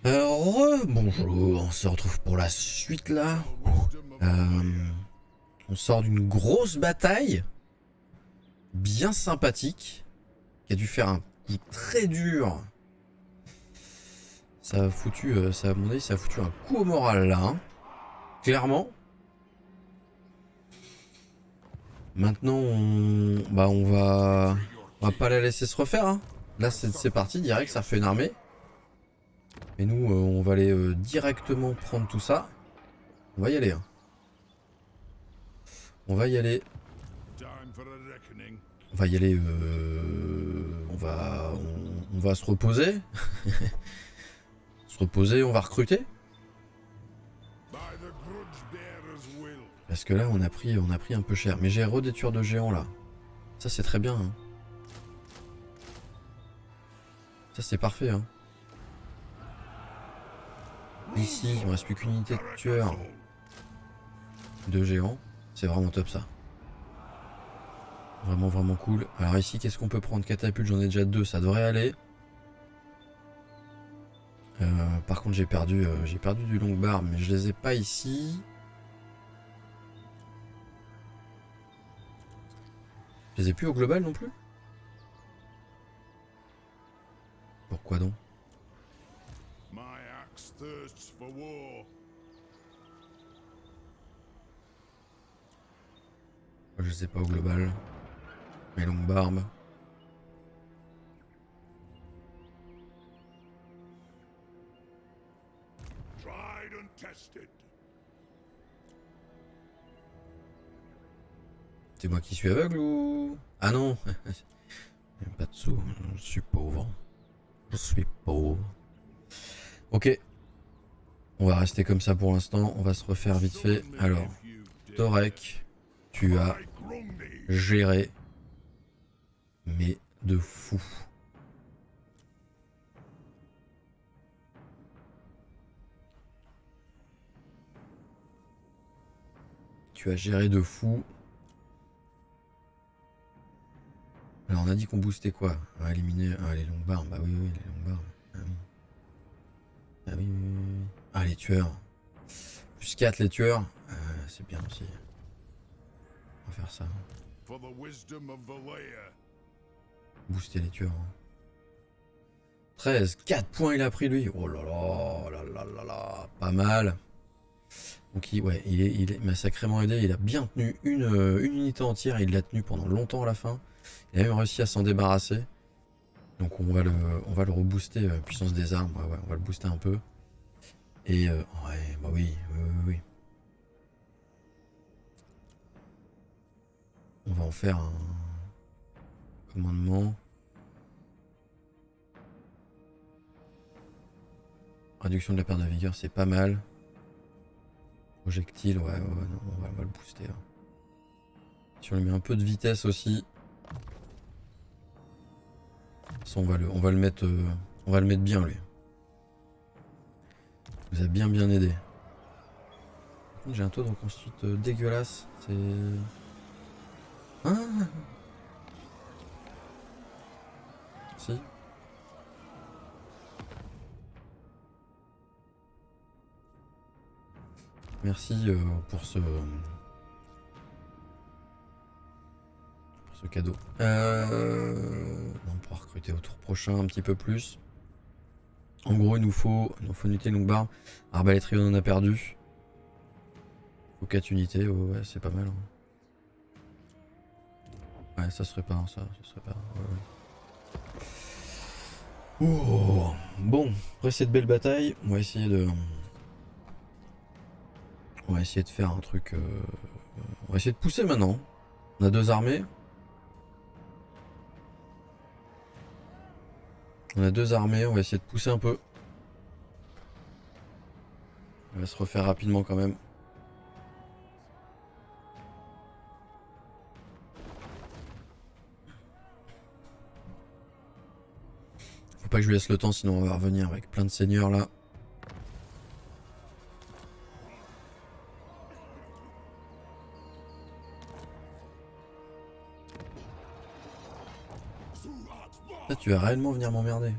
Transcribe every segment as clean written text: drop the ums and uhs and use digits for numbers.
Bonjour, on se retrouve pour la suite là. On sort d'une grosse bataille, bien sympathique, qui a dû faire un coup très dur. Ça a foutu, à mon avis, ça a foutu un coup au moral là, hein. Clairement. Maintenant, on va pas la laisser se refaire, hein. Là, c'est parti, direct, ça refait une armée. Et nous, on va aller directement prendre tout ça. On va y aller, hein. On va y aller. On va y aller. On va se reposer. Se reposer, on va recruter. Parce que là, on a pris un peu cher. Mais j'ai redétuire de géants là. Ça, c'est très bien, hein. Ça, c'est parfait, hein. Ici, il me reste plus qu'une unité de tueurs de géants. C'est vraiment top ça. Vraiment, vraiment cool. Alors ici, qu'est-ce qu'on peut prendre? Catapulte, j'en ai déjà 2, ça devrait aller. Par contre, j'ai perdu du long bar, mais je les ai pas ici. Je les ai plus au global non plus. Pourquoi donc? Je les ai pas au global. Mes longues barbes. C'est moi qui suis aveugle ou... Ah non. Pas de sous, je suis pauvre. Je suis pauvre. Ok. On va rester comme ça pour l'instant. On va se refaire vite fait. Alors, Torek, tu as géré. Mais de fou. Tu as géré de fou. Alors on a dit qu'on boostait quoi? On va éliminer les longues barbes. Bah oui, les longues barbes. Ah oui. Ah oui, oui, oui, oui. Ah les tueurs. Plus 4 les tueurs. C'est bien aussi. On va faire ça. Booster les tueurs. 13, 4 points il a pris lui. Oh là là. Pas mal. Donc il m'a sacrément aidé. Il a bien tenu une unité entière. Il l'a tenu pendant longtemps à la fin. Il a même réussi à s'en débarrasser. Donc on va le rebooster, puissance des armes. Ouais, on va le booster un peu. Et ouais, bah oui. On va en faire un commandement. Réduction de la perte de vigueur, c'est pas mal. Projectile, ouais, non, on va le booster. Là. Si on lui met un peu de vitesse aussi. Ça, on va le mettre bien lui. Il nous a bien aidé. J'ai un taux de reconstruite dégueulasse. C'est... Ah si. Merci pour ce cadeau. On pourra recruter au tour prochain un petit peu plus. En gros, il nous faut une unité longue barbe. Arbalétrier, on en a perdu. Il faut 4 unités. Oh, ouais, c'est pas mal. Hein. Ouais, ça se répare, ça se répare. Ouais. Oh, bon, après cette belle bataille, on va essayer de faire un truc. On va essayer de pousser maintenant. On a 2 armées. On va essayer de pousser un peu. On va se refaire rapidement quand même. Faut pas que je lui laisse le temps, sinon on va revenir avec plein de seigneurs là. Là, tu vas réellement venir m'emmerder.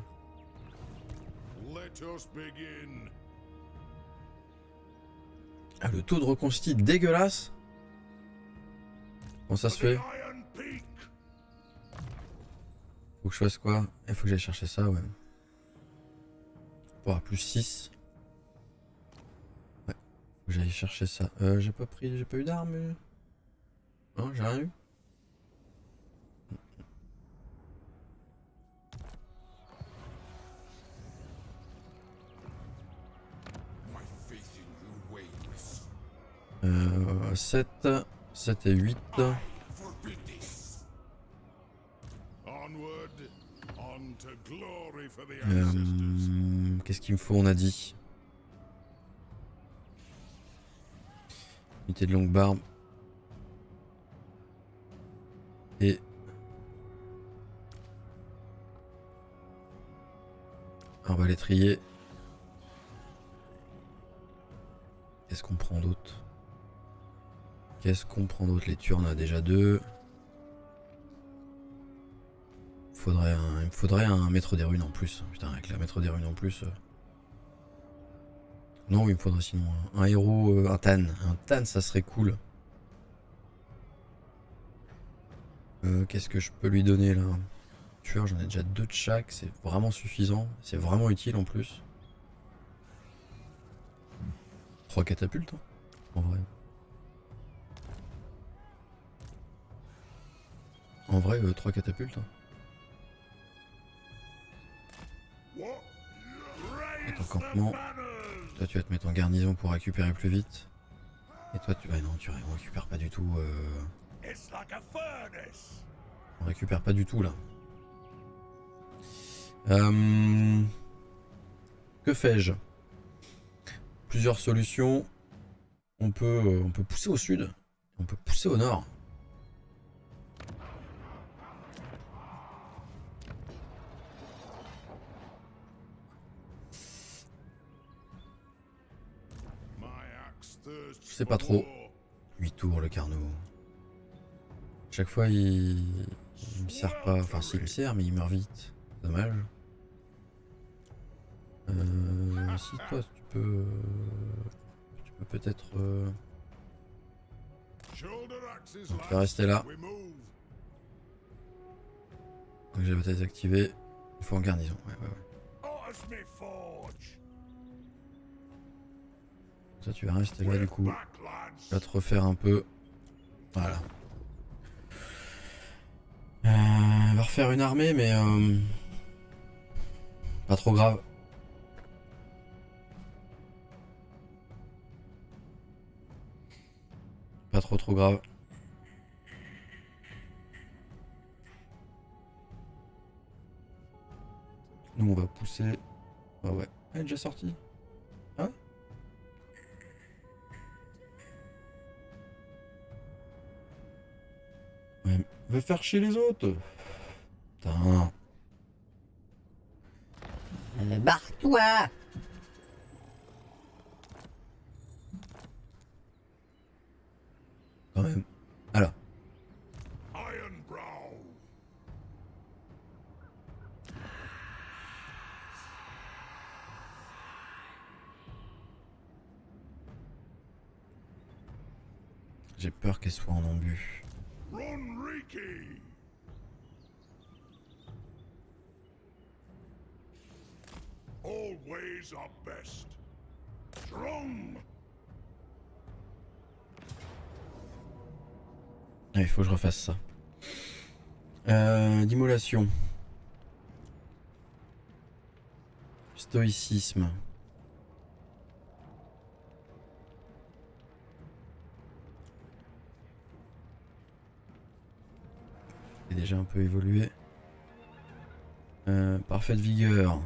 Ah, le taux de reconstitue dégueulasse. Comment ça se fait? Faut que je fasse quoi? Il faut que j'aille chercher ça, ouais. Pour plus 6. Ouais. Faut que j'aille chercher ça. J'ai pas eu d'armes. Non, j'ai rien eu. Euh, 7 et 8. Qu'est-ce qu'il me faut, on a dit? Unité de longue barbe. Et... on va les trier. Qu'est-ce qu'on prend d'autre? Qu'est-ce qu'on prend d'autre? Les tueurs, on a déjà 2. Il me faudrait un maître des runes en plus. Putain, avec la maître des runes en plus. Non, il me faudrait sinon un héros, un Tan. Un Tan, ça serait cool. Qu'est-ce que je peux lui donner là? Tueur, j'en ai déjà 2 de chaque. C'est vraiment suffisant. C'est vraiment utile en plus. 3 catapultes, hein, en vrai. En vrai, 3 catapultes. Hein. Et ton campement. Toi, tu vas te mettre en garnison pour récupérer plus vite. Et toi, tu... ouais, non, tu récupères pas du tout. On récupère pas du tout, là. Que fais-je? Plusieurs solutions. On peut pousser au sud. On peut pousser au nord. Je sais pas trop. 8 tours le Carnot. Chaque fois il me sert pas. Enfin si, il me sert mais il meurt vite. Dommage. Si toi tu peux peut-être tu vas rester là. Donc j'ai bataille désactivée. Il faut en garnison. Ouais. Ça tu vas rester là du coup. Tu vas te refaire un peu. Voilà. On va refaire une armée mais pas trop grave. Pas trop grave. Nous on va pousser. Ah ouais. Elle est déjà sortie. Ah ouais. Ouais. Va faire chier les autres. Putain. Barre-toi. Quand même. Alors. J'ai peur qu'elle soit en embûche. Always our best. Strong. Ah, il faut que je refasse ça. D'immolation. Stoïcisme. C'est déjà un peu évolué. Parfaite vigueur.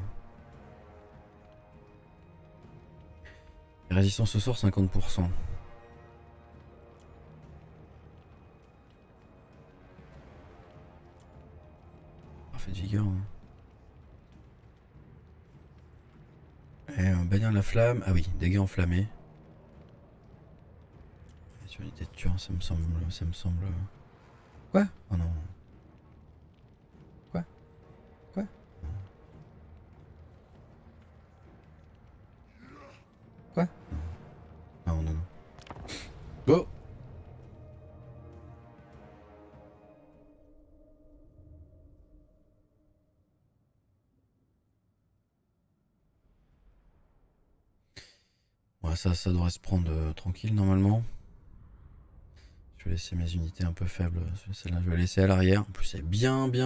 Résistance au sort 50%. Parfaite vigueur. Hein. Et bannir la flamme. Ah oui, dégâts enflammés. Sur unité de tueur, ça me semble. Quoi? Oh non. Quoi? Ouais, ça devrait se prendre tranquille normalement. Je vais laisser mes unités un peu faibles. Celle-là, je vais laisser à l'arrière. En plus, c'est bien XP.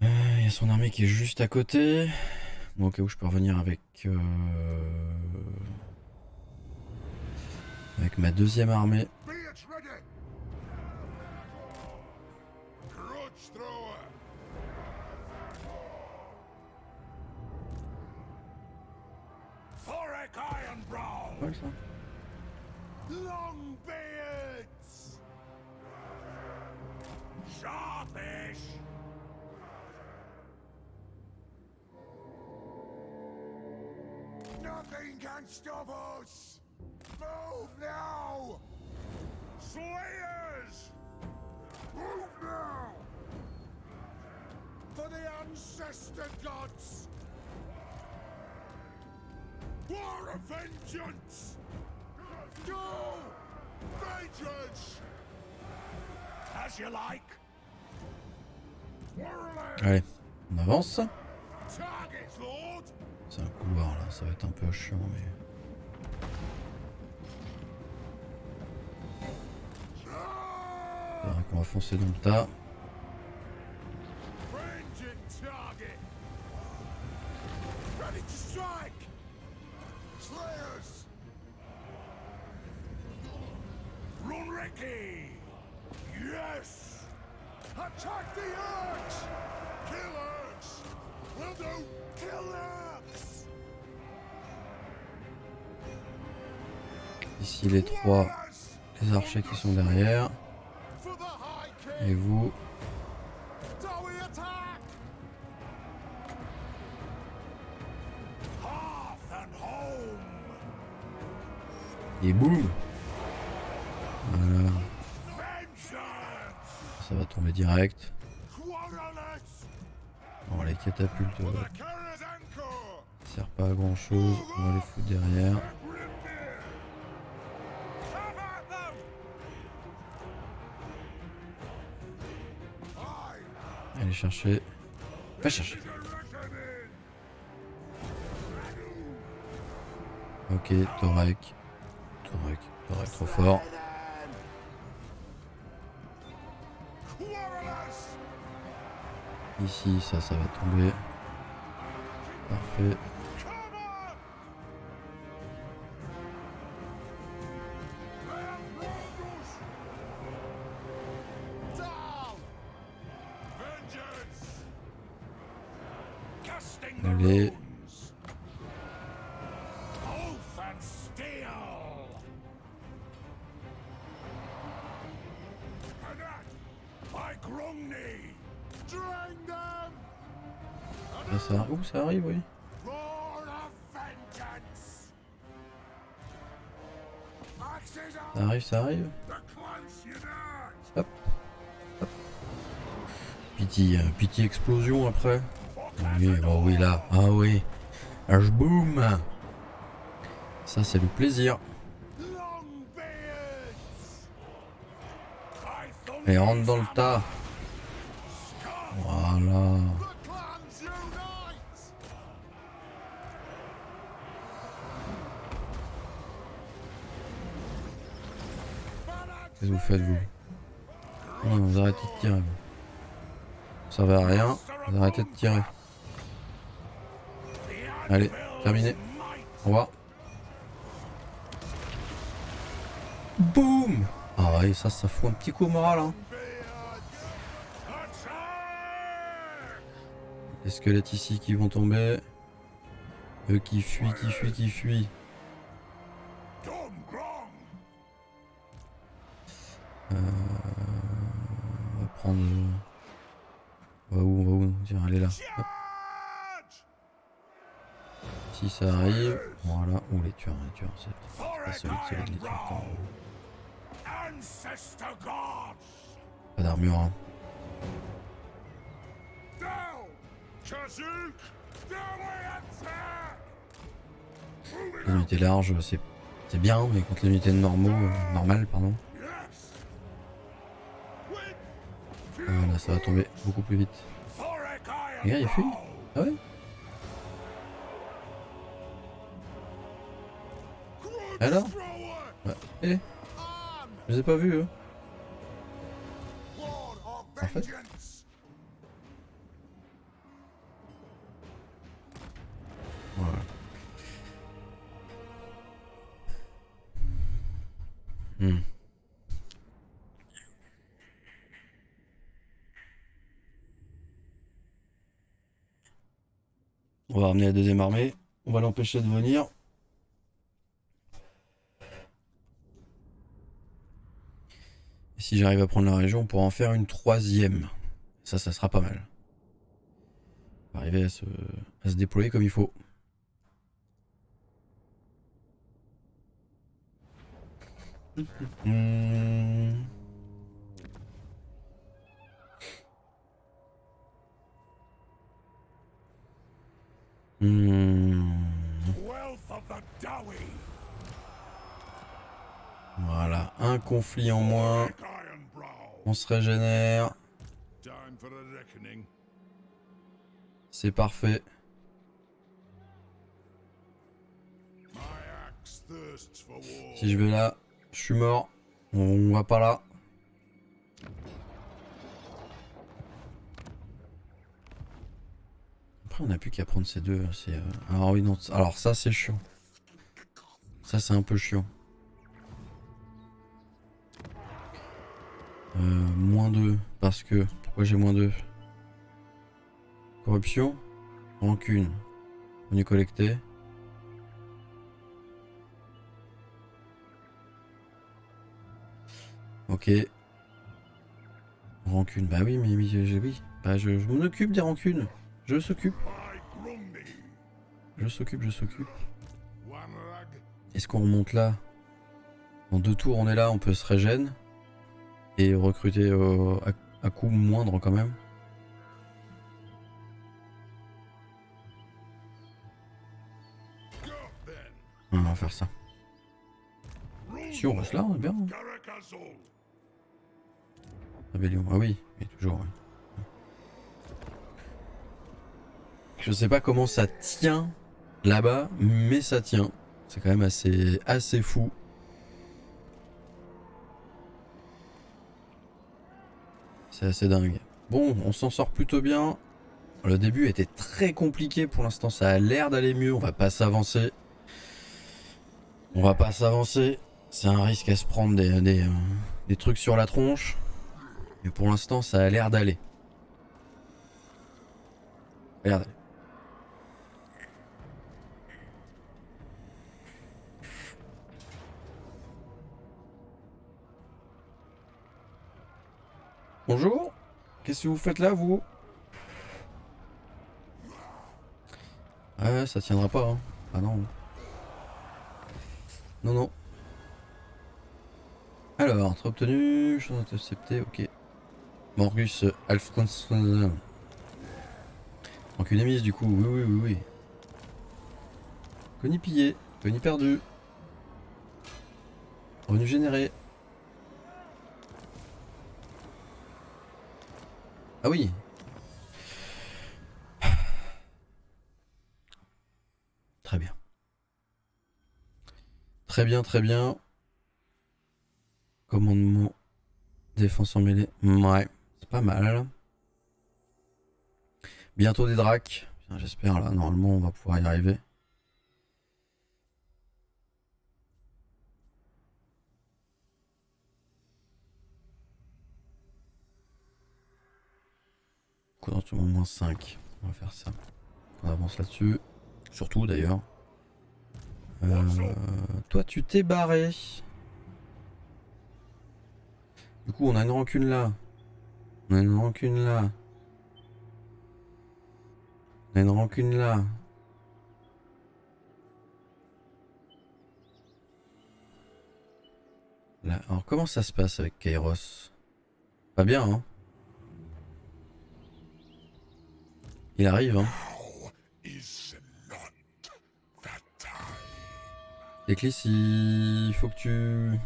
Il y a son armée qui est juste à côté. Bon, au cas où je peux revenir avec ma deuxième armée. Ouais, ça. Nothing can stop us! Move now! Slayers! Move now! For the ancestor gods! War of vengeance! Go! Vengeance! As you like! Allez, on avance. Target, Lord! C'est un couloir là, ça va être un peu chiant mais... C'est vrai qu'on va foncer dans le tas. Yes! Attack the Urks! Kill Urks! Will do! Kill Urks! Ici les trois, les archers qui sont derrière. For the High King! Et vous, Do we attack? Hearth and home! et boum. Voilà, Vengeance! ça va tomber direct. Quarrelets! Bon, les catapultes For the Kara's Anchor! servent pas à grand chose, on va les foutre derrière. Cover them! Allez chercher. Va chercher. Ok, Torek. Torek trop fort. Ici, ça va tomber. Parfait. Allez. Là, ça... Ouh, ça arrive, oui. Ça arrive. Hop. Hop. Pitié explosion après. Oui, oh oui là. Ah oui. Boum. Ça c'est le plaisir. Et rentre dans le tas. Voilà. Qu'est-ce que vous faites vous? Non, vous arrêtez de tirer. Vous. Ça va à rien. Vous arrêtez de tirer. Allez, terminé. Au revoir. Boum. Ah ouais, ça fout un petit coup au moral. Hein. Les squelettes ici qui vont tomber. Eux qui fuient. On va prendre... On va où Tiens, elle est là. Hop. Si ça arrive, voilà. Ouh, les tueurs, c'est pas solide, les tueurs. Pas d'armure, hein. Les unités larges, c'est bien, mais contre les unités normales, pardon. Voilà, ça va tomber beaucoup plus vite. Thoric Les gars, Iron il fuit. Brow. Ah ouais? Alors? Thrower. Ouais. Eh, On. je les ai pas vus, eux. Lord of En fait. Vengeance. Voilà. Hmm. On va ramener la deuxième armée. On va l'empêcher de venir. Et si j'arrive à prendre la région, on pourra en faire une troisième. Ça sera pas mal. On va arriver à se déployer comme il faut. Hmm. Wealth of the Dowie. Voilà, un conflit en moins. Thoric Iron Brow. On se régénère. Time for a reckoning. C'est parfait. My axe thirsts for war. Si je vais là, je suis mort. On va pas là. Après, on n'a plus qu'à prendre ces deux. Alors, oui, non. Alors, ça, c'est chiant. Ça, c'est un peu chiant. -2. Parce que. Pourquoi j'ai -2? Corruption. Rancune. On est collecté. Ok. Rancune. Bah oui, mais oui. Bah, je m'en occupe des rancunes. Je s'occupe. By Grundy. Je s'occupe. One rag. Est-ce qu'on remonte là? En 2 tours, on est là, on peut se régène. Et recruter à coût moindre quand même. Go then. On va faire ça. Si on reste là, on est bien. Hein. Caracazol. Rébellion. Ah oui, toujours. Oui. Je sais pas comment ça tient là-bas, mais ça tient. C'est quand même assez fou. C'est assez dingue. Bon, on s'en sort plutôt bien. Le début était très compliqué. Pour l'instant, ça a l'air d'aller mieux. On va pas s'avancer. C'est un risque à se prendre des trucs sur la tronche. Mais pour l'instant, ça a l'air d'aller. Regardez. Bonjour. Qu'est-ce que vous faites là, vous? Ouais, ça tiendra pas. Hein. Ah non. Non. Alors, très obtenu. Je suis accepté, ok. Morgus Alphonse. Donc une émise du coup, oui. Connie pillé, Connie perdu. Revenu généré. Ah oui. Très bien. Très bien. Commandement. Défense en mêlée. Ouais, c'est pas mal. Bientôt des dracs. J'espère là, normalement on va pouvoir y arriver. Coup d'instrument -5. On va faire ça. On avance là-dessus. Surtout d'ailleurs. Toi tu t'es barré. Du coup on a une rancune là. On a une rancune là. Là, alors comment ça se passe avec Kairos? Pas bien, hein? Il arrive, hein? Now is not the time. Éclisse, il faut que tu...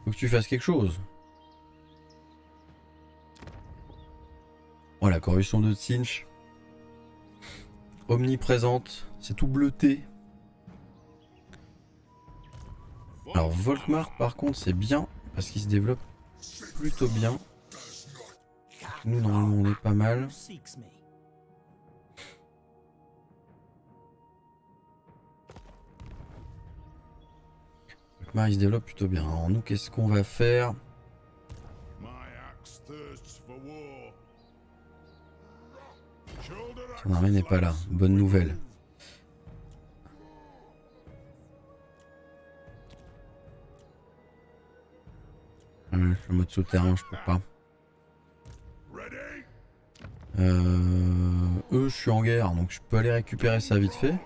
Faut que tu fasses quelque chose. la corruption de Tzeentch. Omniprésente, c'est tout bleuté. Alors Volkmar par contre c'est bien parce qu'il se développe plutôt bien. Nous normalement on est pas mal. Volkmar il se développe plutôt bien. Alors nous qu'est-ce qu'on va faire? Son armée n'est pas là, bonne nouvelle. Le mode souterrain, je peux pas. Eux, je suis en guerre, donc je peux aller récupérer ça vite fait.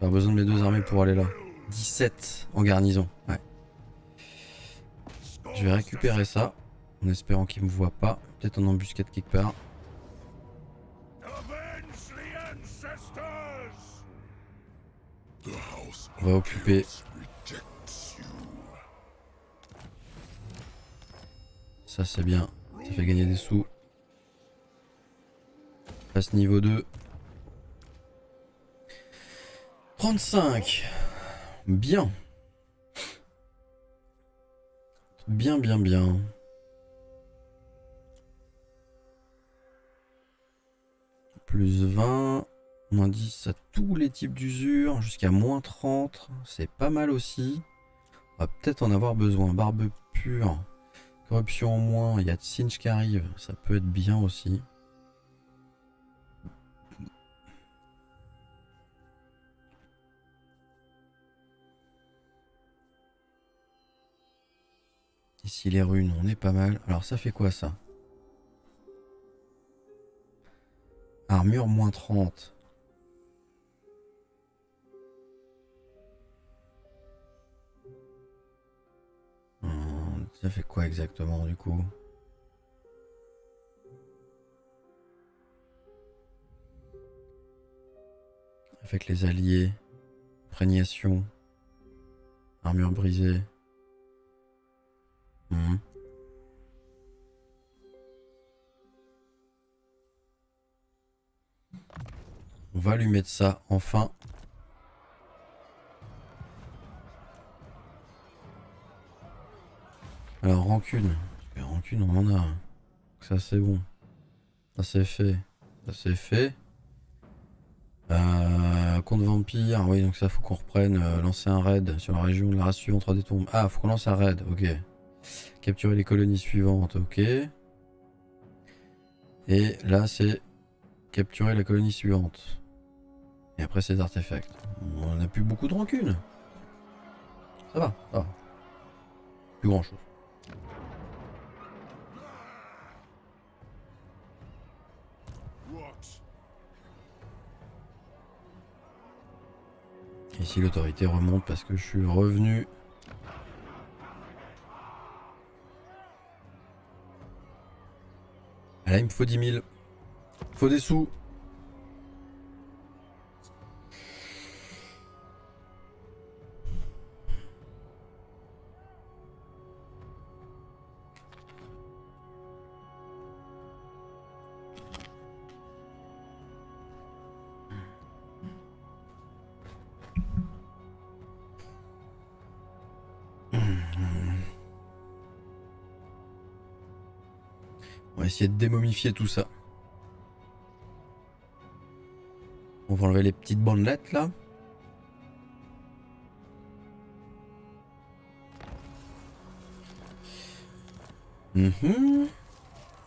Pas besoin de mes deux armées pour aller là. 17 en garnison, ouais. Je vais récupérer ça, en espérant qu'ils me voient pas. Peut-être en embuscade quelque part. On va occuper. Ça c'est bien, ça fait gagner des sous. Passe niveau 2. 35. Bien. Bien, bien, bien. Plus 20. Moins 10 à tous les types d'usure. Jusqu'à moins 30. C'est pas mal aussi. On va peut-être en avoir besoin. Barbe pure. Corruption en moins. Il y a Tzeentch qui arrive. Ça peut être bien aussi. Ici les runes, on est pas mal. Alors ça fait quoi ça? Armure moins 30. Ça fait quoi exactement du coup? Avec les alliés. Prégnation. Armure brisée. On va lui mettre ça enfin. Alors rancune. Rancune on en a. Ça c'est bon. Ça c'est fait. Ça c'est fait. Contre vampire. Oui donc ça faut qu'on reprenne. Lancer un raid sur la région de la race suivante 3 des tombes. Ah faut qu'on lance un raid. Ok. Capturer les colonies suivantes. Ok. Et là c'est capturer la colonie suivante. Et après ces artefacts. On a plus beaucoup de rancune. Ça va, ça va. Plus grand chose. Ici l'autorité remonte parce que je suis revenu. Ah là il me faut 10 000. Il faut des sous. On va essayer de démomifier tout ça. On va enlever les petites bandelettes là.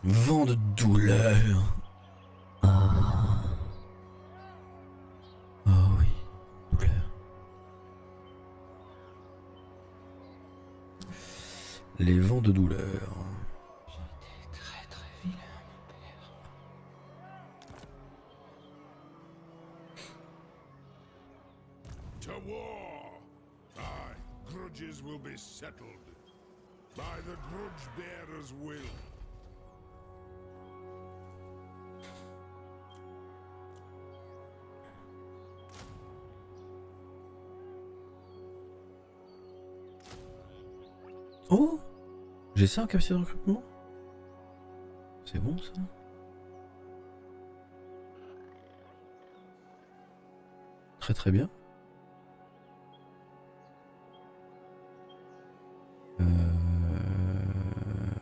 Vent de douleur. Ah. Oh oui, douleur. Les vents de douleur. Will be settled by the grudge bearer's will. Oh, j'ai ça en capacité de recrutement. C'est bon ça? Très très bien.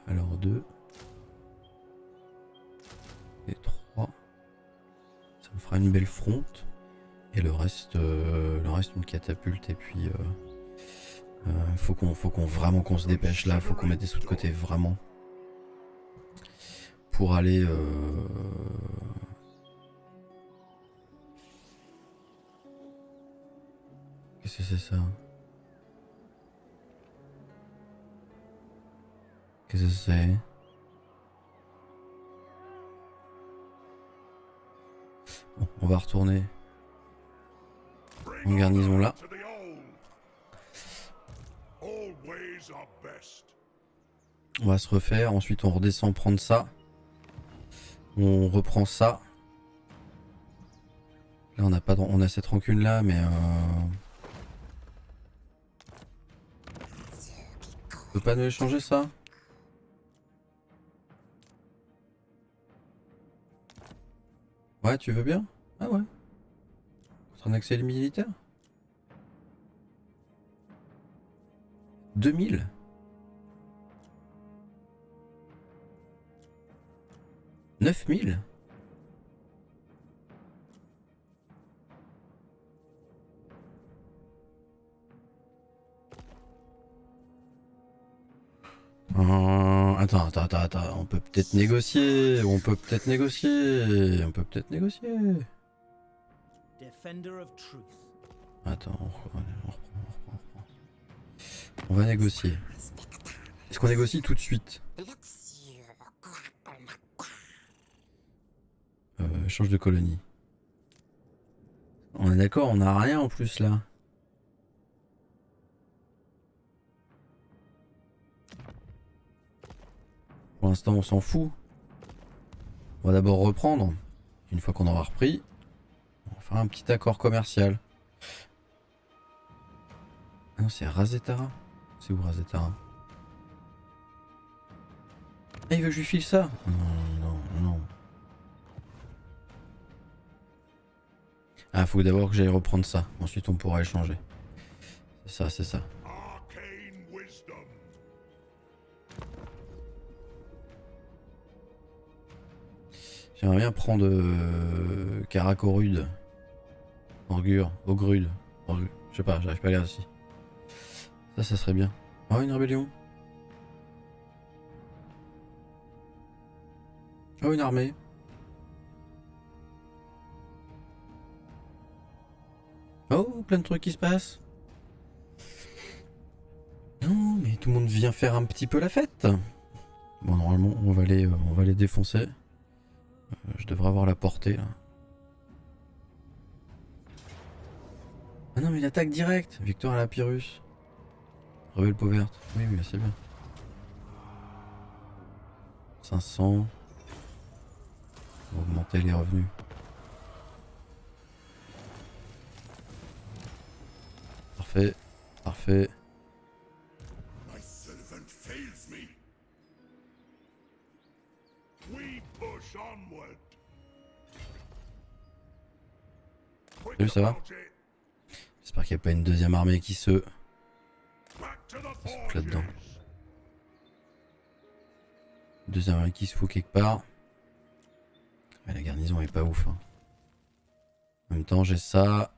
Alors 2 et 3. Ça me fera une belle fronte. Et le reste une catapulte. Et puis faut qu'on vraiment qu'on se dépêche là. Faut qu'on mette des sous de côté vraiment. Pour aller... Qu'est-ce que c'est ça? Qu'est-ce que c'est? Bon, on va retourner en garnison là. On va se refaire, ensuite on redescend prendre ça. On reprend ça. Là on a pas, on a cette rancune là, mais on peut pas nous échanger ça? Ouais, tu veux bien? Ah ouais. Contre un accès militaire? 2000? « 9000 ?» Attends, on peut peut-être négocier, on peut peut-être négocier. Attends, on reprend. On va négocier. Est-ce qu'on négocie tout de suite? Change de colonie. On est d'accord, on n'a rien en plus là. Pour l'instant on s'en fout. On va d'abord reprendre. Une fois qu'on aura repris, on va faire un petit accord commercial. Ah non, c'est Razetara. C'est où Razetara? Ah, il veut que je lui file ça? Non. Ah, faut d'abord que j'aille reprendre ça. Ensuite on pourra échanger. C'est ça. J'aimerais bien prendre Karakorude. Ogrude. Je sais pas, j'arrive pas à lire ici. Ça serait bien. Oh, une rébellion. Oh, une armée. Oh, plein de trucs qui se passent. Non, mais tout le monde vient faire un petit peu la fête. Bon, normalement, on va les défoncer. Je devrais avoir la portée là. Ah non, mais il attaque direct. Victoire à la Pyrrhus. Rebelle peau verte. Oui, c'est bien. 500. On va augmenter les revenus. Parfait. Salut, ça va? J'espère qu'il n'y a pas une deuxième armée qui se fout là-dedans. Deuxième armée qui se fout quelque part. Mais la garnison est pas ouf. Hein. En même temps, j'ai ça.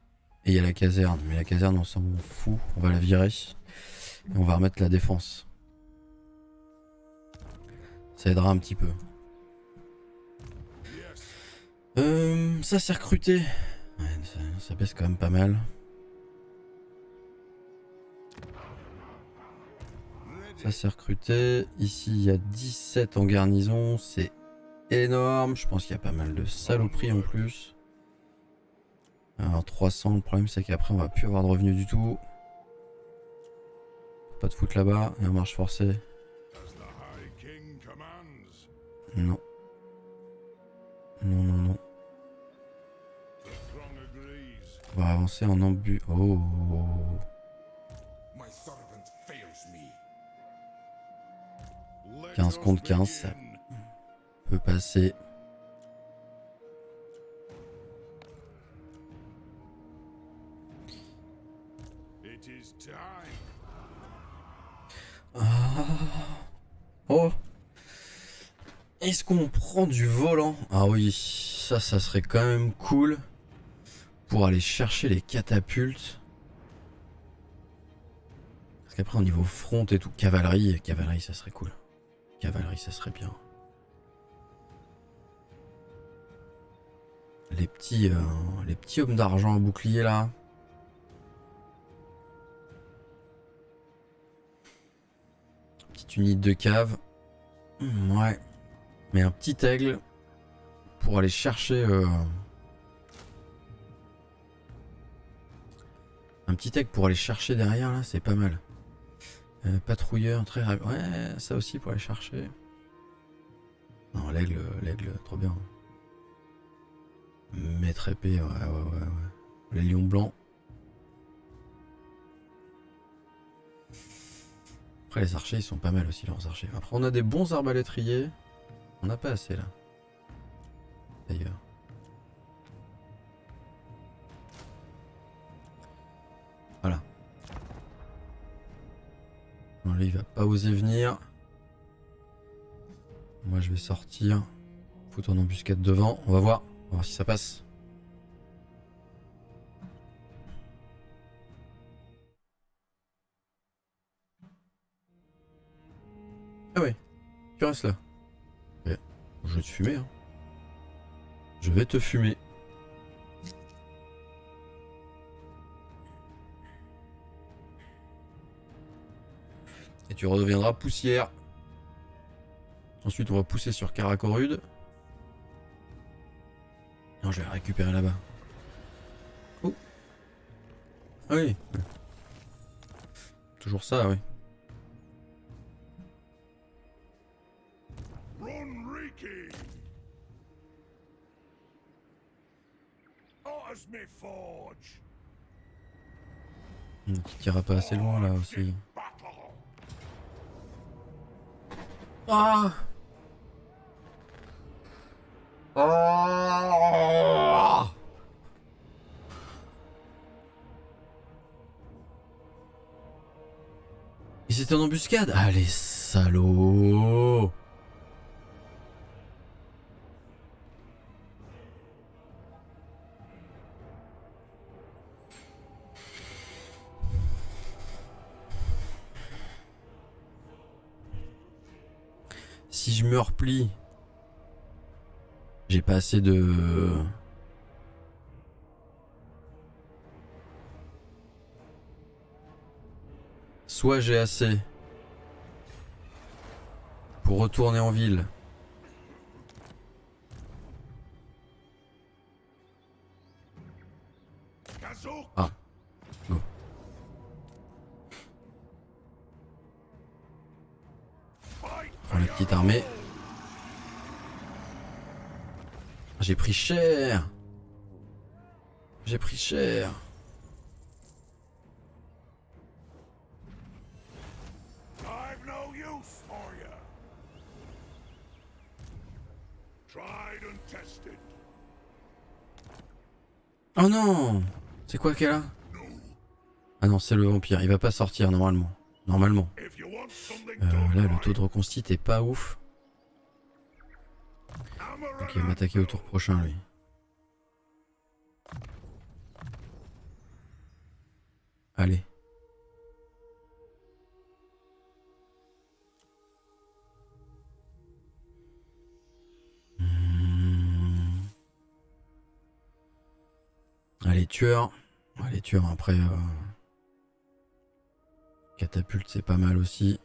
Et il y a la caserne. Mais la caserne, on s'en fout. On va la virer. Et on va remettre la défense. Ça aidera un petit peu. Ça c'est recruté. Ouais, ça baisse quand même pas mal. Ça c'est recruté. Ici il y a 17 en garnison. C'est énorme. Je pense qu'il y a pas mal de saloperies en plus. Alors 300, le problème c'est qu'après on va plus avoir de revenus du tout. Faut pas de foutre là-bas. Et en marche forcée. Non. On va avancer en ambu. Oh. 15 contre 15, ça peut passer. It is time. Oh. Est-ce qu'on prend du volant? Ah oui, ça serait quand même cool. Pour aller chercher les catapultes. Parce qu'après au niveau front et tout, cavalerie ça serait cool. Cavalerie ça serait bien. Les petits hommes d'argent à bouclier là. Petite unité de cave. Ouais. Mais un petit aigle pour aller chercher... Un petit aigle pour aller chercher derrière là, c'est pas mal. Patrouilleur, très rapide. Ouais, ça aussi pour aller chercher. Non, l'aigle, trop bien. Maître épée, ouais. Les lions blancs. Après les archers, ils sont pas mal aussi leurs archers. Après on a des bons arbalétriers. On n'a pas assez là. D'ailleurs. Voilà. Non, lui il va pas oser venir. Moi je vais sortir. Foutre en embuscade devant. On va voir si ça passe. Ah ouais, tu restes là. Ouais. Je vais te fumer. Hein. Je vais te fumer. Et tu redeviendras poussière. Ensuite on va pousser sur Karakorude. Non, je vais la récupérer là-bas. Oh. Ah oui. Toujours ça, oui. Runriki. Osme Forge. Tu t'iras pas assez loin là aussi. Ah. Oh. Ils étaient en embuscade. Ah les salauds. Si je me replie, j'ai pas assez de... Soit j'ai assez pour retourner en ville. Ah, go. Prends la petite armée. J'ai pris cher. J'ai pris cher. I've no use for you. Tried and tested. Oh non. C'est quoi qu'elle a? Ah non, c'est le vampire. Il va pas sortir normalement. Normalement. If you want something Là, le taux de reconstitue est pas ouf. Donc il va m'attaquer au tour prochain, lui. Allez. Allez, tueur. Allez, tueur après. Catapulte, c'est pas mal aussi.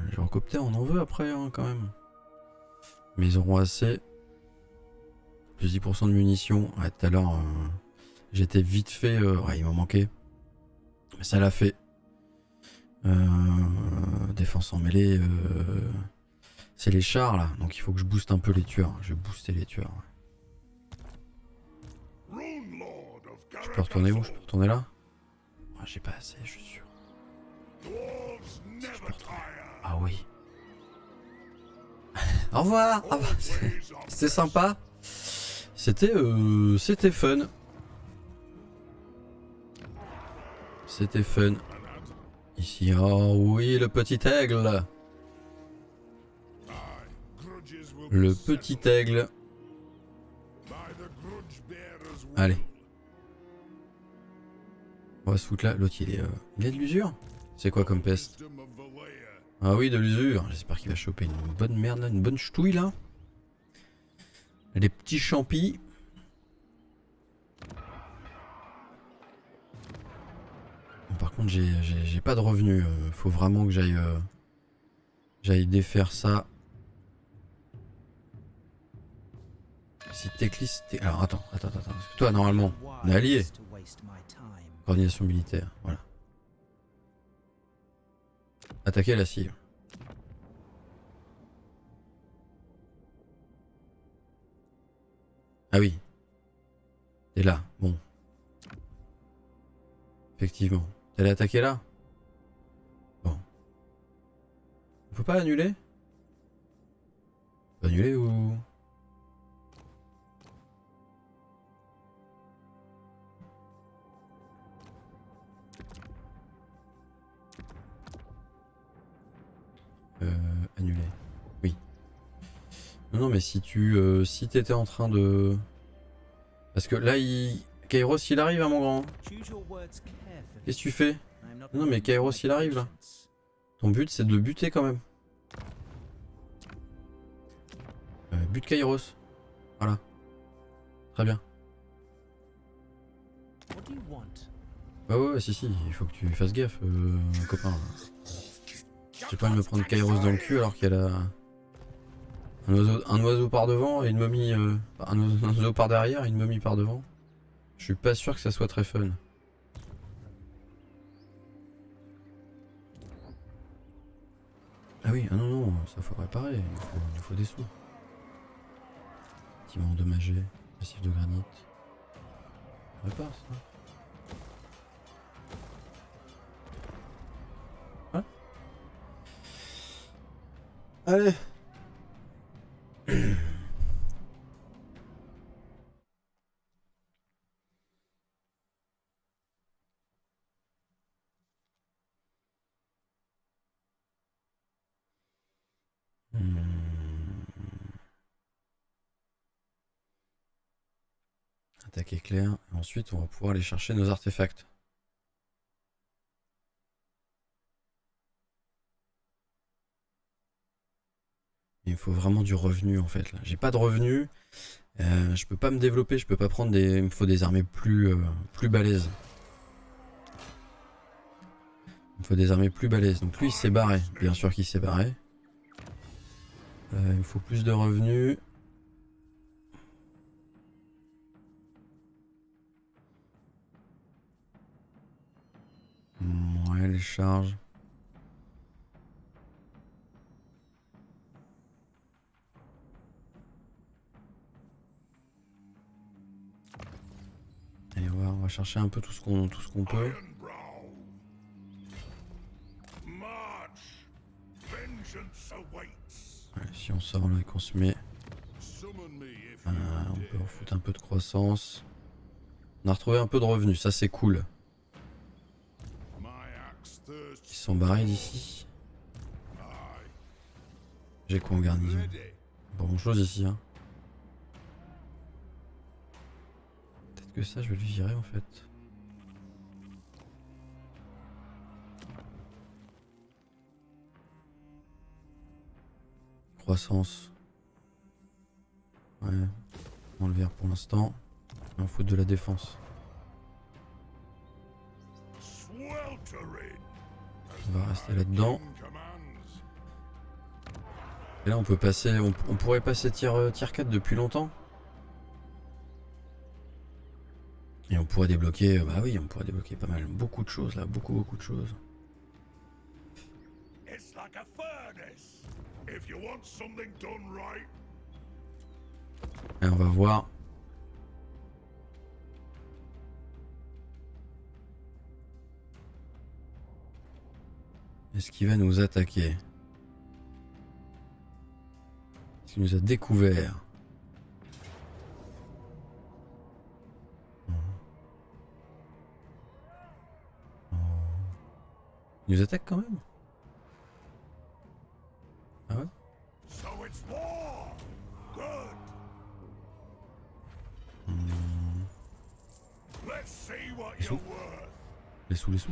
Les gyrocoptères, on en veut après, hein, quand même. Mais ils auront assez. Plus 10% de munitions. Ouais, tout à l'heure, j'étais vite fait. Ouais, il m'en manquait. Mais ça l'a fait. Défense en mêlée. C'est les chars là. Donc il faut que je booste un peu les tueurs. Je vais booster les tueurs. Ouais. peux retourner où? Je peux retourner là? Ah, j'ai pas assez, je suis sûr. Dwarves never tire. Ah oui. Au revoir. Ah bah, c'était sympa. C'était fun. C'était fun. Ici, oh oui, le petit aigle. Grudges will Le be petit settled aigle. by the grudge bearer's will. Allez. On va se foutre là. L'autre, il a de l'usure. C'est quoi comme peste? Wisdom of the layer. Ah oui, de l'usure. J'espère qu'il va choper une bonne merde là, une bonne ch'touille là. Les petits champis. Par contre, j'ai pas de revenus. Faut vraiment que j'aille défaire ça. Si Teclis... Alors attends. Parce que toi, normalement, on est alliés. Coordination militaire, voilà. Attaquer la cible. Ah oui. T'es là, bon. Effectivement. T'allais attaquer là? Bon. On peut pas annuler? On peut annuler ou... Annuler. Oui. Non, mais si si t'étais en train de... Parce que là, Kairos, il arrive, hein, mon grand. Qu'est-ce que tu fais? Non, mais Kairos, il arrive, là. Ton but, c'est de le buter, quand même. Bute Kairos. Voilà. Très bien. Ouais, si, il faut que tu fasses gaffe, copain. J'ai pas envie de me prendre Kairos dans le cul alors qu'il y a un oiseau par devant et une momie. Un oiseau par derrière et une momie par devant. Je suis pas sûr que ça soit très fun. Ah oui, ah non, ça faut réparer, il faut des sous. Bâtiment endommagé, massif de granit. On répare ça. Hein? Allez. Attaque éclair. Et ensuite, on va pouvoir aller chercher nos artefacts. Il me faut vraiment du revenu en fait là. J'ai pas de revenu. Je peux pas me développer, je peux pas prendre des. Il me faut des armées plus balèzes. Il me faut des armées plus balèzes. Donc lui il s'est barré. Bien sûr qu'il s'est barré. Il me faut plus de revenus. Ouais, les charges. Allez, on va chercher un peu tout ce qu'on peut. Ironbrow. March. Vengeance awaits. Ouais, si on sort là et qu'on se met, Summon me if on you peut en dare. foutre un peu de croissance. On a retrouvé un peu de revenus, ça c'est cool. My axe thirsts Ils sont barrés d'ici. Aye. J'ai quoi en garnison? Ready. Pas grand chose ici, hein. Peut-être que ça je vais le virer en fait. Croissance. Ouais, on le vire pour l'instant. On fout de la défense. Sweltering. On va rester là-dedans. King commands. Et là on peut passer, on pourrait passer tier 4 depuis longtemps. Et on pourrait débloquer, bah oui, on pourrait débloquer pas mal, beaucoup de choses là, beaucoup de choses. It's like a furnace. If you want something done right, Et on va voir. Est-ce qu'il va nous attaquer? Est-ce qu'il nous a découvert? Il nous attaque quand même? Ah ouais? So it's war. Good. Let's see what Les sous. you're worth. Les sous, les sous.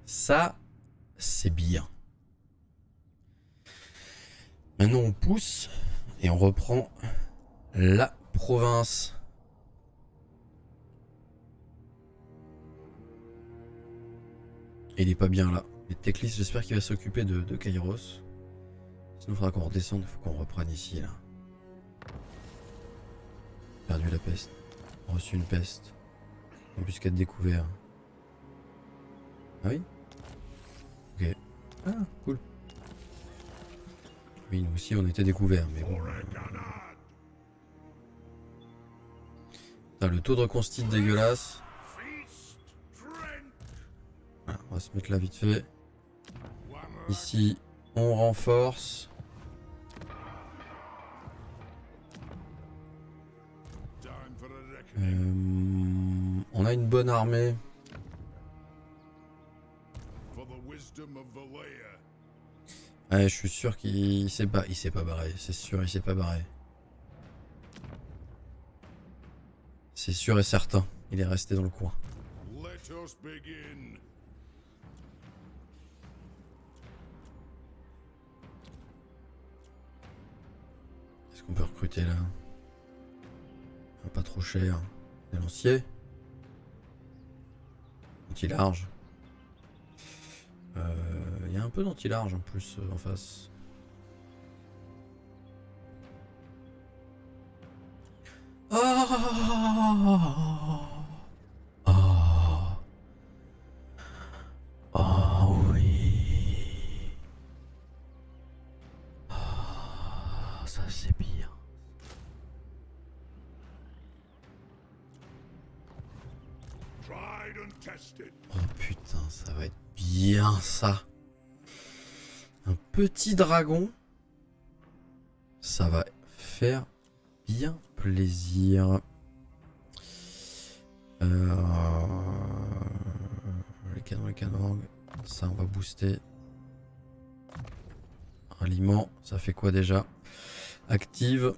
Ça, c'est bien. Maintenant, on pousse et on reprend la province. Et il est pas bien là. Et Teclis, j'espère qu'il va s'occuper de Kairos. Sinon, il faudra qu'on redescende. Il faut qu'on reprenne ici là. Perdu la peste. Reçu une peste. Embuscade découvert. Ah oui? Ok. Ah, cool. Oui, nous aussi on était découverts, mais bon. Putain, le taux de reconstitue dégueulasse. Voilà, on va se mettre là vite fait. Ici, on renforce. On a une bonne armée. Ouais, je suis sûr qu'il s'est pas barré. C'est sûr, il s'est pas barré. C'est sûr et certain. Il est resté dans le coin. Est-ce qu'on peut recruter là? Pas trop cher. Des lanciers. Anti-large. Il y a un peu d'anti-large en plus en face. Oui. Ça c'est bien. Oh putain, ça va être bien ça. Un petit dragon. Ça va faire bien plaisir. Les canons. Ça on va booster. Ralliement, ça fait quoi déjà? Active.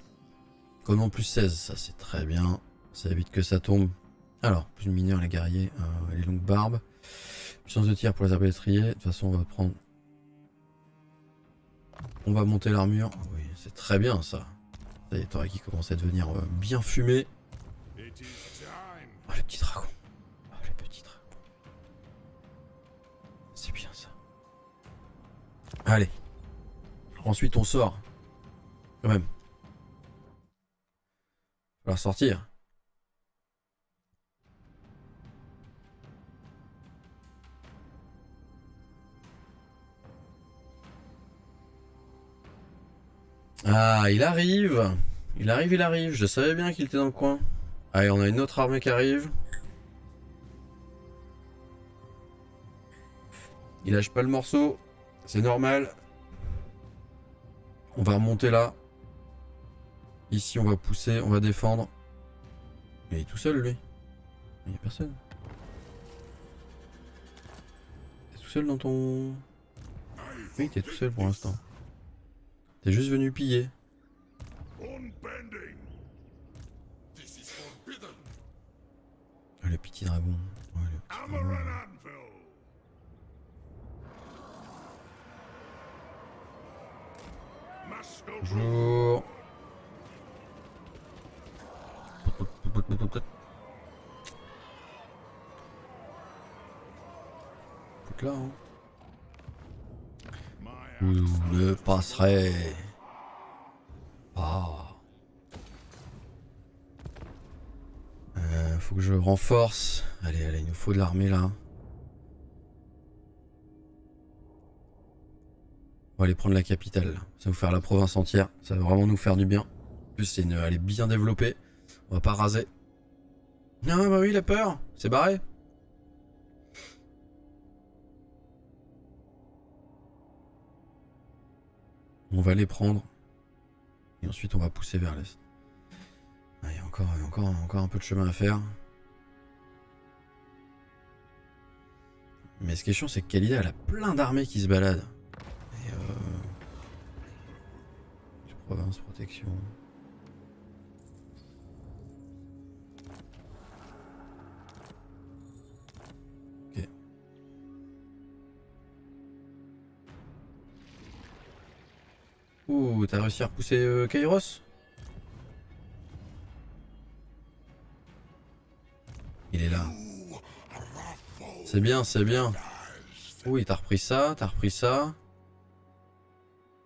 Comment plus 16, ça c'est très bien. Ça évite que ça tombe. Alors, plus de mineurs les guerriers, les longues barbes. Puissance de tir pour les arbalétriers. De toute façon, on va prendre. On va monter l'armure. Oui, c'est très bien ça. Ça y est, t'aurais qui commence à devenir bien fumé. Oh, les petits dragons. Oh, les petits dragons. C'est bien ça. Allez. Ensuite, on sort. Quand même. Il va sortir. Ah, il arrive. Il arrive. Je savais bien qu'il était dans le coin. Allez, on a une autre armée qui arrive. Il lâche pas le morceau. C'est normal. On va remonter là. Ici, on va pousser, on va défendre. Il est tout seul, lui. Il n'y a personne. T'es tout seul dans ton... Oui, t'es tout seul pour l'instant. T'es juste venu piller. Ah, les petits dragons. Ouais, les petits dragons. Bonjour. Faut là, hein. Vous ne passerez pas. Faut que je renforce. Allez, il nous faut de l'armée là. On va aller prendre la capitale. Ça va nous faire la province entière. Ça va vraiment nous faire du bien. En plus, elle est bien développée. On va pas raser. Ah bah oui, il a peur. C'est barré. On va les prendre. Et ensuite on va pousser vers l'est. Ah, il y a encore un peu de chemin à faire. Mais ce qui est chiant, c'est que Khalida, elle a plein d'armées qui se baladent. Et province, protection. Ok. Ouh, t'as réussi à repousser Kairos? Il est là. C'est bien, c'est bien. Oui, t'as repris ça, t'as repris ça.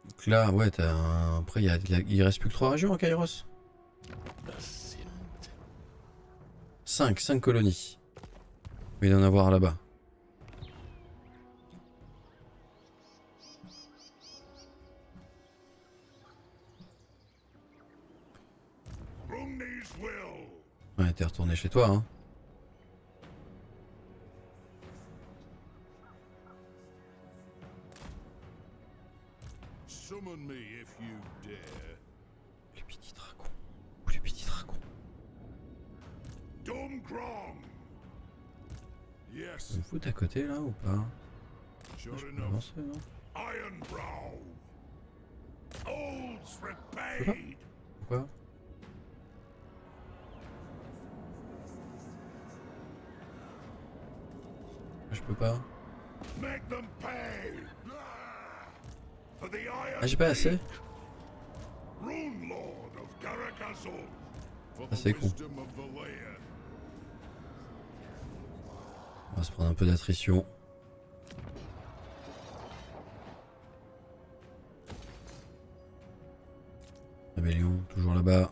Donc là, ouais, t'as un... Après, il reste plus que 3 régions à Kairos. 5 colonies. Il doit en avoir là-bas. Ouais, t'es retourné chez toi, hein. Summon me if you dare. Les petits dragons. Ou les petits dragons. Domgrom. Yes, Vous me fout à côté là ou pas? sure Je peux enough. avancer, non? Ironbrow. Olds Pourquoi? repaid. Pourquoi? Je peux pas. Make them pay. For the Ah, j'ai pas assez? Rune Lord of Karakazul. For Ah, the c'est con. wisdom of the land. On va se prendre un peu d'attrition. Rébellion, toujours là-bas.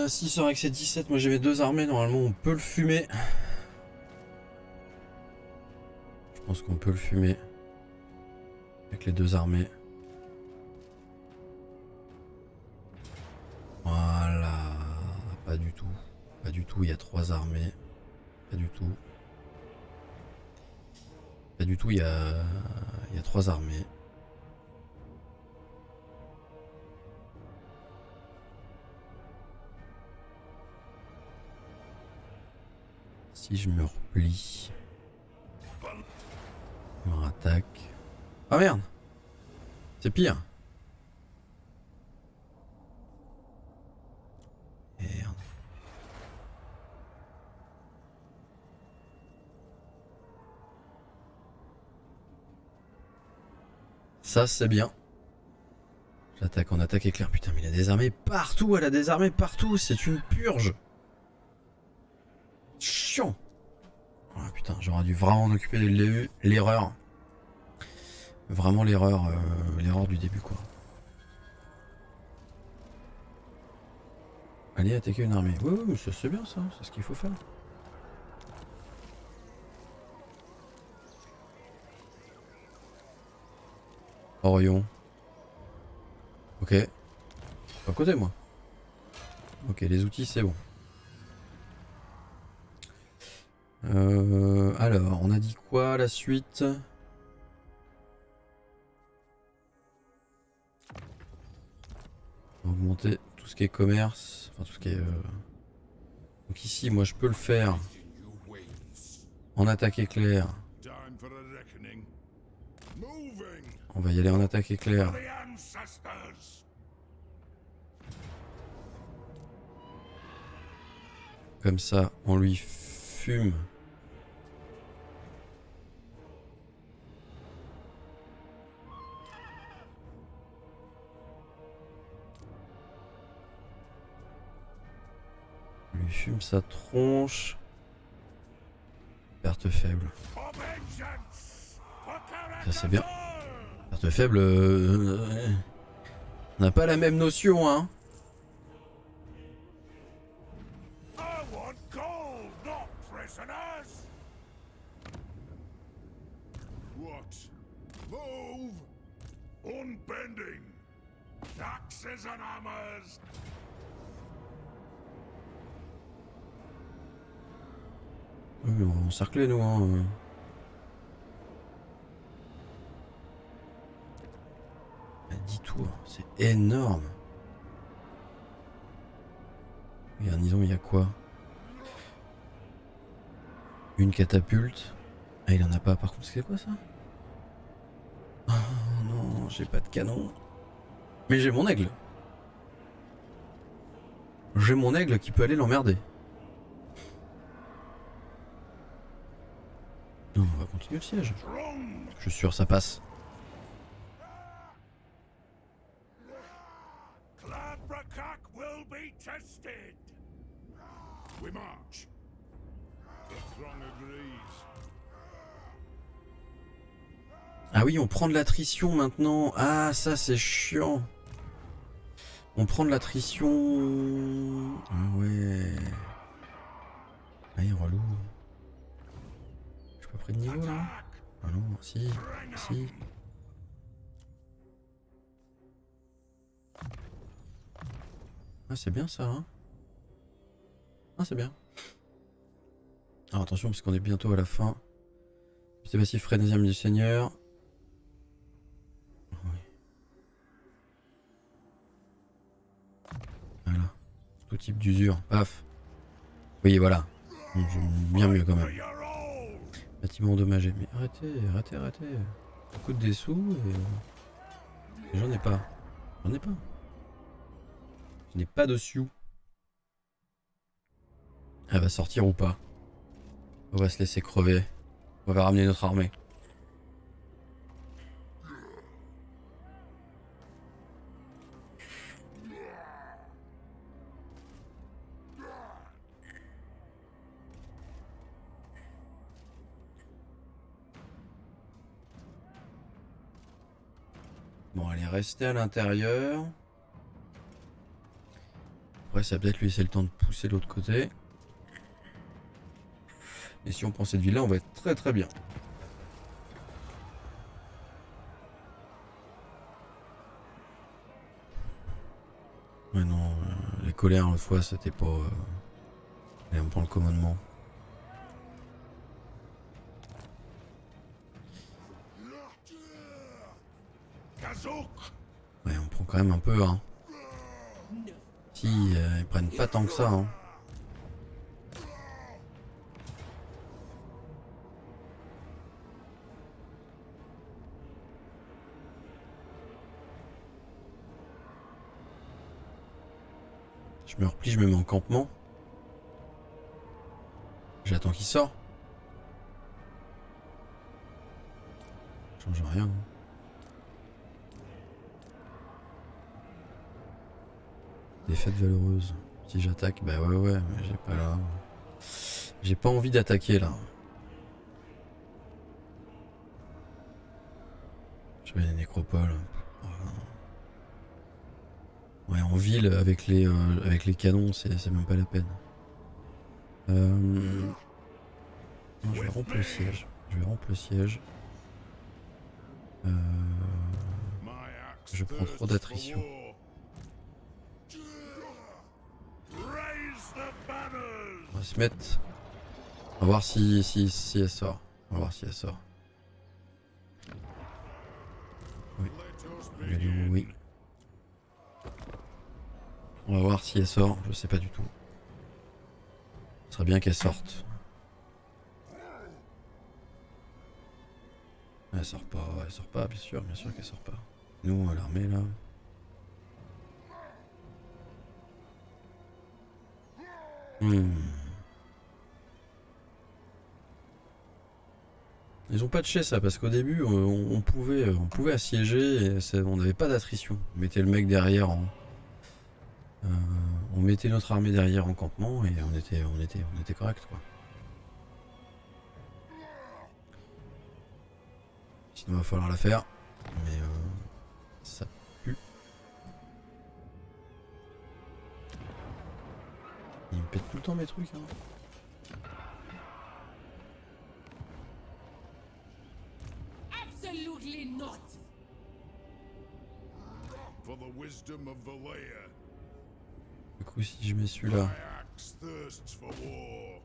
Si c'est vrai que c'est 17, moi j'avais 2 armées, normalement on peut le fumer. Je pense qu'on peut le fumer. Avec les 2 armées. Voilà. Pas du tout. Pas du tout, il y a 3 armées. Pas du tout. Pas du tout, il y a 3 armées. Si je me replie. Je me rattaque. Ah merde! C'est pire. Merde. Ça c'est bien. J'attaque en attaque éclair. Putain mais il a des armées partout, elle a des armées partout, c'est une purge. Chiant. Oh, putain, j'aurais dû vraiment m'occuper de l'erreur. Vraiment l'erreur du début quoi. Allez attaquer une armée. Oui, mais c'est bien ça, c'est ce qu'il faut faire. Orion. Ok. À côté moi. Ok, les outils c'est bon. Alors, on a dit quoi la suite? Augmenter tout ce qui est commerce, enfin tout ce qui est... Donc ici, moi je peux le faire en attaque éclair. Time for a reckoning. Moving. On va y aller en attaque éclair. For the ancestors. Comme ça, on lui fume. On lui fume sa tronche. Perte faible. For vengeance. For Ça c'est bien. Karakazul. Perte faible, on n'a pas la même notion, hein. I want gold, not prisoners. What? Move. Unbending. Axes and hammers. Oui, mais on va encercler nous, hein. énorme. Garnison, il y a quoi? Une catapulte. Ah, il en a pas. Par contre, c'est quoi ça? Oh non, j'ai pas de canon. Mais j'ai mon aigle. J'ai mon aigle qui peut aller l'emmerder. Non, on va continuer le siège. Je suis sûr, ça passe. Clanbracach will be tested. We march. The throng agrees. Ah oui, on prend de l'attrition maintenant. Ah, ça c'est chiant. On prend de l'attrition. Ah ouais. Ah, il est relou. Je suis pas pris de niveau là. Ah non, si, si. Ah, c'est bien ça, hein. Ah, c'est bien. Alors attention, parce qu'on est bientôt à la fin. C'est passif frénésium du Seigneur. Oui. Voilà. Tout type d'usure. Paf. Oui, voilà. Bien mieux quand même. Bâtiment endommagé. Mais arrêtez. Ça coûte des sous et j'en ai pas. J'en ai pas. Je n'ai pas de sioux. Elle va sortir ou pas? On va se laisser crever. On va ramener notre armée. Bon, elle est restée à l'intérieur. Après, ça va peut-être lui laisser le temps de pousser de l'autre côté. Et si on prend cette ville-là, on va être très très bien. Ouais, non, les colères, une fois, c'était pas... Allez, on prend le commandement. Ouais, on prend quand même un peu, hein. Si, ils prennent pas tant que ça, hein. Je me replie, je me mets en campement. J'attends qu'il sort. Change rien. Hein. Défaite valeureuse. Si j'attaque, bah ouais, mais j'ai pas là. J'ai pas envie d'attaquer là. Je vais à la nécropole. Ouais, en ville avec les canons, c'est même pas la peine. Non, je vais rompre le siège. Je prends trop d'attrition. On va se mettre. On va voir si elle sort. Oui. Oui. On va voir si elle sort. Je sais pas du tout. Ce serait bien qu'elle sorte. Elle sort pas, bien sûr qu'elle sort pas. Nous, l'armée là. Ils ont patché ça parce qu'au début on pouvait assiéger et on n'avait pas d'attrition. On mettait le mec derrière on mettait notre armée derrière en campement et on était correct quoi. Sinon il va falloir la faire. Mais ça pue. Il me pète tout le temps mes trucs hein. Absolutely not. For the wisdom of Valea, Du coup si je mets celui-là. my axe thirsts for war.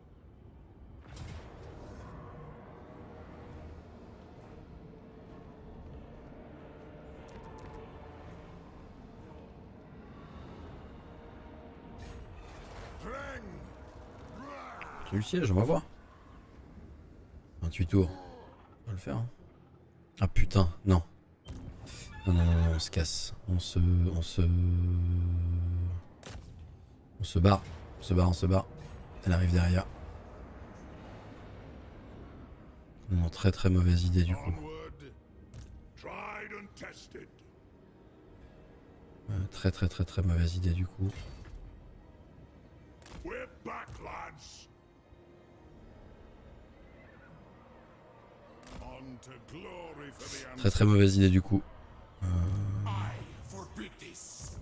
continue le siège, on va voir. 28 tours. On va le faire. Hein. Ah putain, non. Non, non, non, non, on se casse. On se barre. On se barre, on se barre. Elle arrive derrière. Non, très très mauvaise idée du coup. Onward. Tried and tested. Très très très très mauvaise idée du coup. We're back, lads. On to glory for the Très très mauvaise idée du coup. I forbid this.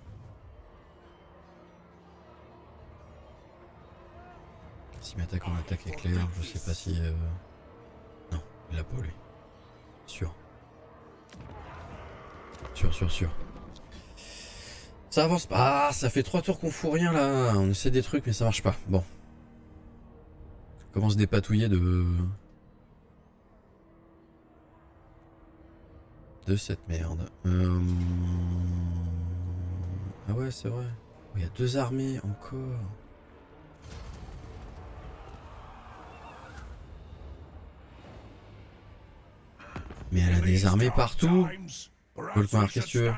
S'il m'attaque en attaque éclair, je sais pas si... Non, il l'a pas lui. Sûr. Sûr. Ça avance pas. Ah, ça fait 3 tours qu'on fout rien là. On essaie des trucs mais ça marche pas. Bon. On commence à dépatouiller de cette merde. Ah ouais, c'est vrai. Il y a 2 armées encore. Mais elle a des armées partout. Volkmar, qu'est-ce que tu veux?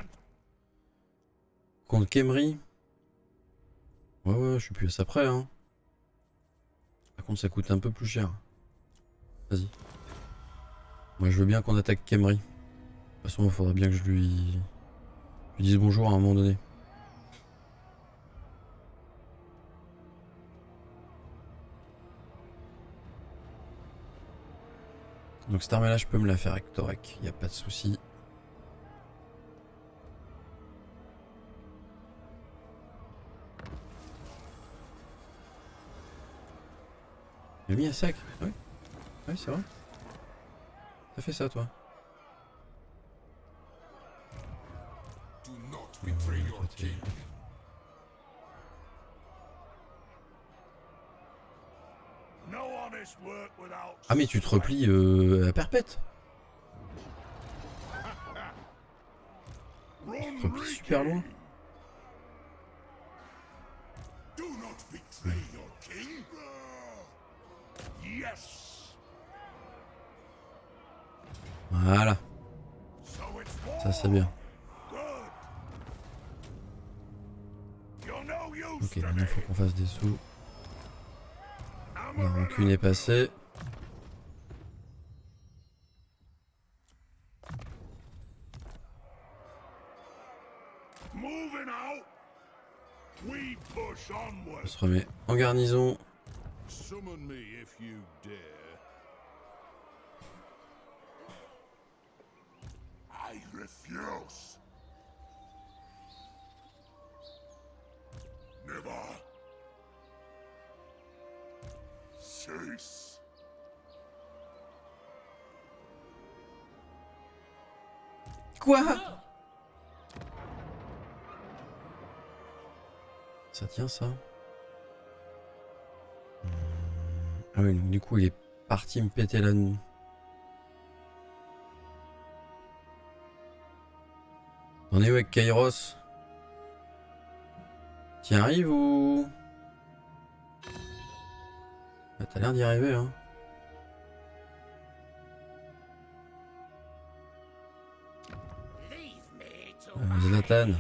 Contre Khemri. Ouais, je suis plus à ça près, hein. Par contre, ça coûte un peu plus cher. Vas-y. Moi, je veux bien qu'on attaque Khemri. De toute façon, il faudrait bien que je lui dise bonjour à un moment donné. Donc cette armée-là, je peux me la faire avec Torek. Il n'y a pas de souci. J'ai mis un sac. Oui, c'est vrai. T'as fait ça, toi. Do not betray your king. No honest work without. Ah mais tu te replies à perpète. Tu te replies super loin. Do not betray your king. Yes. Voilà, So it's war. ça c'est bien. Good. You're no use Ok, to maintenant me. faut qu'on fasse des sous. I'm La a rancune est passée. moving out. We push On onward. se remet en garnison. Summon me if you dare. I refuse. Never. Cease. Quoi? Ça tient ça? Ah oui, donc du coup il est parti me péter la... On est où avec Kairos? T'y arrives ou... Ah, t'as l'air d'y arriver, hein. Zlatan.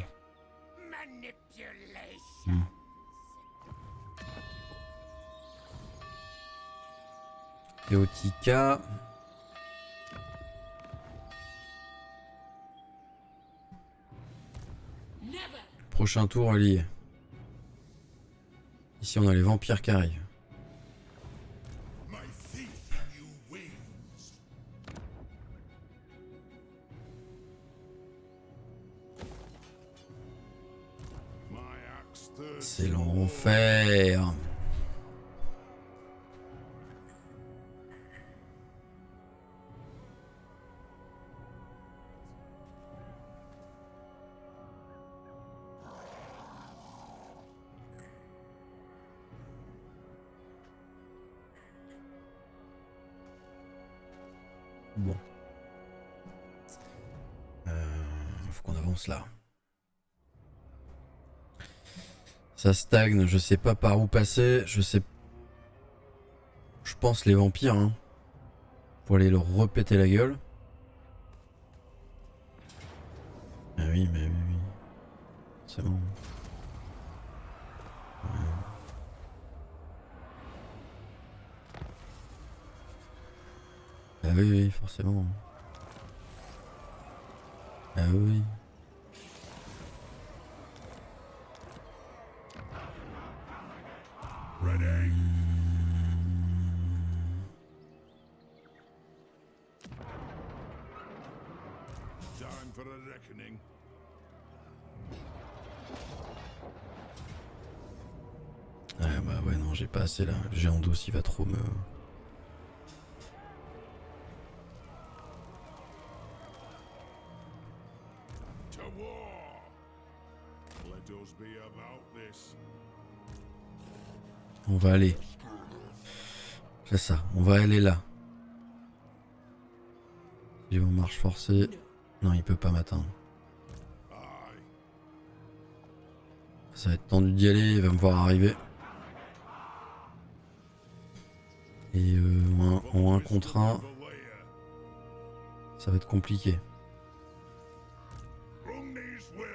Théotika. Prochain tour allié. Ici on a les vampires qui arrivent. My faith in you wanes. My axe thirsts C'est for war. l'enfer. Bon. Faut qu'on avance là. Ça stagne, je sais pas par où passer, je sais... je pense, les vampires. Hein, pour aller leur repéter la gueule. Ah oui, mais oui, oui. C'est bon. Ah oui, oui, forcément. Ah oui, oui. Ready. Time for a reckoning. Ah bah ouais, non, j'ai pas assez là. Le géant d'os, il va trop me... To war. Let us be about this. On va aller. C'est ça, on va aller là. Il va en marche forcée. Non, il peut pas m'atteindre. Aye. Ça va être tendu d'y aller, il va me voir arriver. Et en 1 contre 1, ça va être compliqué. Brumney's will.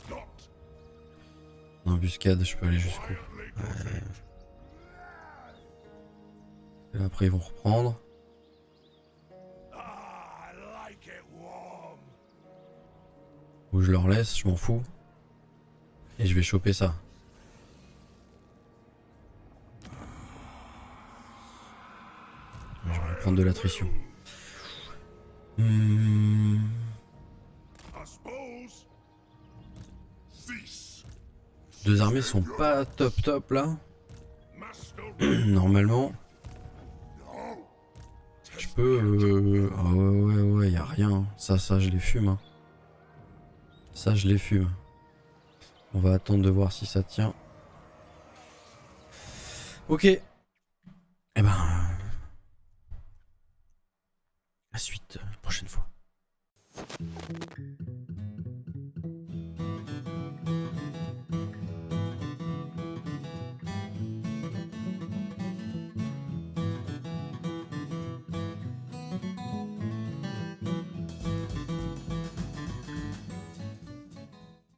Not En embuscade, je peux aller jusqu'où. quietly does it. Et là, après, ils vont reprendre. Ah, I like it warm. Ou je leur laisse, je m'en fous. Et je vais choper ça. Je vais prendre de l'attrition. I suppose. Cease. 2 armées sont pas top là. Master. Normalement, No. je peux... Ah ouais, y a rien. Ça, je les fume. Hein. Ça, je les fume. On va attendre de voir si ça tient. Ok. Eh ben... La suite, prochaine fois.